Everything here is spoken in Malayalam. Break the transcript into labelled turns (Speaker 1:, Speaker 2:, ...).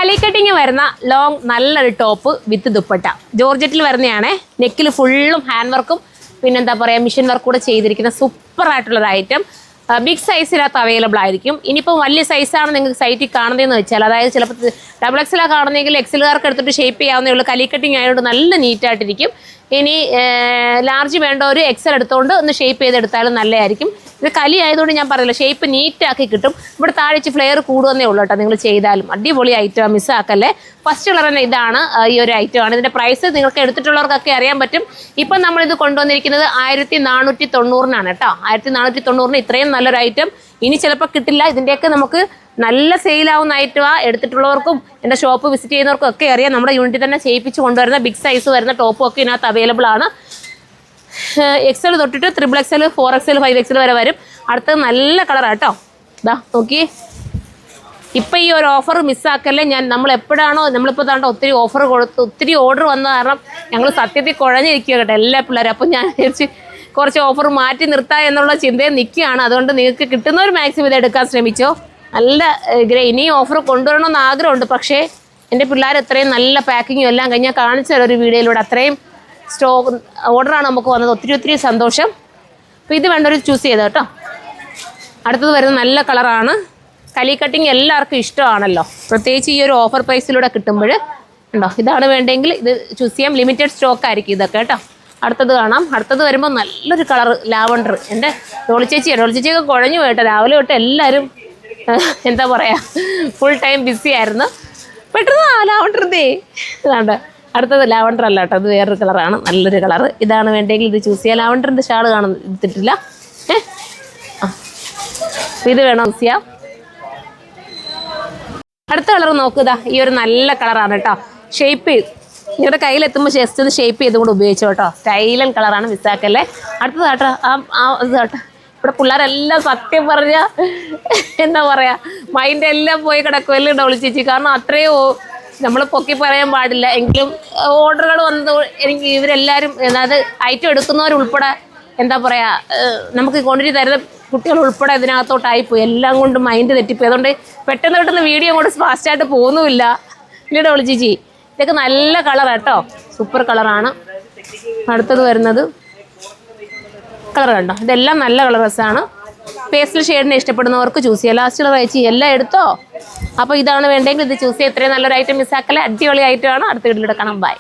Speaker 1: കലി കട്ടിങ് വരുന്ന ലോങ് നല്ലൊരു ടോപ്പ് വിത്ത് ദുപ്പട്ട ജോർജറ്റിൽ വരുന്നതാണ്. നെക്കിൽ ഫുള്ളും ഹാൻഡ് വർക്കും പിന്നെന്താ പറയുക മിഷൻ വർക്ക് കൂടെ ചെയ്തിരിക്കുന്ന സൂപ്പർ ആയിട്ടുള്ളൊരു ഐറ്റം. ബിഗ് സൈസിനകത്ത് അവൈലബിൾ ആയിരിക്കും. ഇനിയിപ്പോൾ വലിയ സൈസാണ് നിങ്ങൾക്ക് സൈറ്റിൽ കാണുന്നതെന്ന് വെച്ചാൽ, അതായത് ചിലപ്പോൾ ഡബിൾ എക്സലാണ് കാണുന്നതെങ്കിൽ എക്സലുകാർക്ക് എടുത്തിട്ട് ഷേപ്പ് ചെയ്യാവുന്നേ ഉള്ളൂ. കലി കട്ടിങ് ആയതുകൊണ്ട് നല്ല നീറ്റായിട്ടിരിക്കും. ഇനി ലാർജ് വേണ്ട ഒരു എക്സൽ എടുത്തുകൊണ്ട് ഒന്ന് ഷേപ്പ് ചെയ്തെടുത്താലും നല്ലതായിരിക്കും. ഇത് കലി ആയതുകൊണ്ട് ഞാൻ പറയില്ല, ഷേപ്പ് നീറ്റാക്കി കിട്ടും. ഇവിടെ താഴെ ഫ്ലെയർ കൂടുവന്നേ ഉള്ളൂ കേട്ടോ. നിങ്ങൾ ചെയ്താലും അടിപൊളി ഐറ്റം, മിസ്സാക്കല്ലേ. ഫസ്റ്റ് കളർ തന്നെ ഇതാണ്, ഈ ഒരു ഐറ്റമാണ്. ഇതിൻ്റെ പ്രൈസ് നിങ്ങൾക്ക് എടുത്തിട്ടുള്ളവർക്കൊക്കെ അറിയാൻ പറ്റും. ഇപ്പം നമ്മളിത് കൊണ്ടുവന്നിരിക്കുന്നത് 1490 കേട്ടോ. 1490 ഇത്രയും നല്ലൊരു ഐറ്റം ഇനി ചിലപ്പോൾ കിട്ടില്ല. ഇതിൻ്റെയൊക്കെ നമുക്ക് നല്ല സെയിലാവുന്ന ഐറ്റമാണ്. എടുത്തിട്ടുള്ളവർക്കും എൻ്റെ ഷോപ്പ് വിസിറ്റ് ചെയ്യുന്നവർക്കും ഒക്കെ അറിയാം. നമ്മുടെ യൂണിറ്റിൽ തന്നെ ചെയ്യിപ്പിച്ച് കൊണ്ടുവരുന്ന ബിഗ് സൈസ് വരുന്ന ടോപ്പും ഒക്കെ ഇതിനകത്ത് അവൈലബിൾ ആണ്. എക്സൽ തൊട്ടിട്ട് 3XL, 4XL, 5XL വരെ വരും. അടുത്തത് നല്ല കളറാണ് കേട്ടോ. ഇതാ നോക്കി, ഇപ്പം ഈ ഒരു ഓഫർ മിസ്സാക്കല്ലേ. നമ്മളെപ്പോഴാണോ നമ്മളിപ്പോൾ താണ്ട ഒത്തിരി ഓഫർ കൊടുത്ത് ഒത്തിരി ഓർഡർ വന്ന കാരണം ഞങ്ങൾ സത്യത്തിൽ കുഴഞ്ഞിരിക്കുക കേട്ടോ എല്ലാ പിള്ളേരും. അപ്പം ഞാൻ വിചാരിച്ച് കുറച്ച് ഓഫർ മാറ്റി നിർത്താം എന്നുള്ള ചിന്തയിൽ നിൽക്കുകയാണ്. അതുകൊണ്ട് നിങ്ങൾക്ക് കിട്ടുന്ന ഒരു മാക്സിമം ഇത് എടുക്കാൻ ശ്രമിച്ചോ. നല്ല ഇനിയും ഓഫർ കൊണ്ടുവരണമെന്ന് ആഗ്രഹമുണ്ട്. പക്ഷേ എൻ്റെ പിള്ളേർ എത്രയും നല്ല പാക്കിങ്ങും എല്ലാം കഴിഞ്ഞാൽ കാണിച്ചു തരാം ഒരു വീഡിയോയിലൂടെ. അത്രയും ഓർഡറാണ് നമുക്ക് വന്നത്. ഒത്തിരി സന്തോഷം. അപ്പോൾ ഇത് വേണ്ടവർ ചൂസ് ചെയ്തോ കേട്ടോ. അടുത്തത് വരുന്ന നല്ല കളറാണ്. കലി കട്ടിങ് എല്ലാവർക്കും ഇഷ്ടമാണല്ലോ, പ്രത്യേകിച്ച് ഈ ഒരു ഓഫർ പ്രൈസിലൂടെ കിട്ടുമ്പോൾ ഉണ്ടോ. ഇതാണ് വേണ്ടെങ്കിൽ ഇത് ചൂസ് ചെയ്യാം. ലിമിറ്റഡ് സ്റ്റോക്ക് ആയിരിക്കും ഇതൊക്കെ കേട്ടോ. അടുത്തത് കാണാം. അടുത്തത് വരുമ്പോൾ നല്ലൊരു കളർ ലാവണ്ടർ. എൻ്റെ ഡോളിച്ചേച്ചിയൊക്കെ കുഴഞ്ഞു പോയിട്ടോ. രാവിലെ തൊട്ട് എല്ലാവരും എന്താ പറയുക ഫുൾ ടൈം ബിസി ആയിരുന്നു. പെട്ടെന്ന് ലാവണ്ടർ ഇതേ ഇതാണ്ട്. അടുത്തത് ലാവണ്ടർ അല്ല കേട്ടോ, അത് വേറൊരു കളറാണ്, നല്ലൊരു കളറ്. ഇതാണ് വേണ്ടെങ്കിൽ ഇത് ചൂസ് ചെയ്യാം. ലാവണ്ടറിൻ്റെ ഷാൾ എടുത്തിട്ടില്ല. ഇത് വേണം ചൂസ് ചെയ്യാം. അടുത്ത കളർ നോക്കുക, ഈ ഒരു നല്ല കളറാണ് കേട്ടോ. ഷേപ്പ് ചെയ്ത് നിങ്ങളുടെ കയ്യിലെത്തുമ്പോൾ ജസ്റ്റ് ഒന്ന് ഷേപ്പ് ചെയ്തും കൂടെ ഉപയോഗിച്ചോ കേട്ടോ. സ്റ്റൈലൻ കളറാണ്, മിസ്സാക്കല്ലേ. അടുത്തത് കേട്ടോ ഇത് കേട്ടോ. ഇവിടെ പിള്ളേരെല്ലാം സത്യം പറഞ്ഞാൽ എന്താ പറയുക മൈൻഡ് എല്ലാം പോയി കിടക്കുമല്ലേ ഡോളിച്ചേച്ചി. കാരണം അത്രയും നമ്മൾ പൊക്കി പറയാൻ പാടില്ല. എങ്കിലും ഓർഡറുകൾ വന്നത് എനിക്ക് ഇവരെല്ലാവരും അതായത് ഐറ്റം എടുക്കുന്നവരുൾപ്പെടെ എന്താ പറയുക നമുക്ക് ക്വാണ്ടിറ്റി തരുന്ന കുട്ടികൾ ഉൾപ്പെടെ ഇതിനകത്തോട്ടായിപ്പോയി. എല്ലാം കൊണ്ട് മൈൻഡ് തെറ്റിപ്പോയി. അതുകൊണ്ട് പെട്ടെന്ന് വീഡിയോ കൊണ്ട് ഫാസ്റ്റായിട്ട് പോകുന്നുമില്ല ഇല്ലേ ഡോളിച്ചേച്ചി. ഇതൊക്കെ നല്ല കളറാണ് കേട്ടോ, സൂപ്പർ കളറാണ്. അടുത്തത് വരുന്നത് കളർ കണ്ടോ. ഇതെല്ലാം നല്ല കളേഴ്സാണ്. പേസ്റ്റൽ ഷെയ്ഡിനെ ഇഷ്ടപ്പെടുന്നവർക്ക് ചൂസ് ചെയ്യാം. ലാസ്റ്റ് കളർ അയച്ച് എല്ലാം എടുത്തോ. അപ്പോൾ ഇതാണ് വേണ്ടെങ്കിൽ ഇത് ചൂസ് ചെയ്യാം. ഇത്രയും നല്ലൊരു ഐറ്റം മിസ്സാക്കല്ലേ. അടിപൊളി ഐറ്റമാണ്. അടുത്ത വീട്ടിലെടുക്കണം. ബൈ.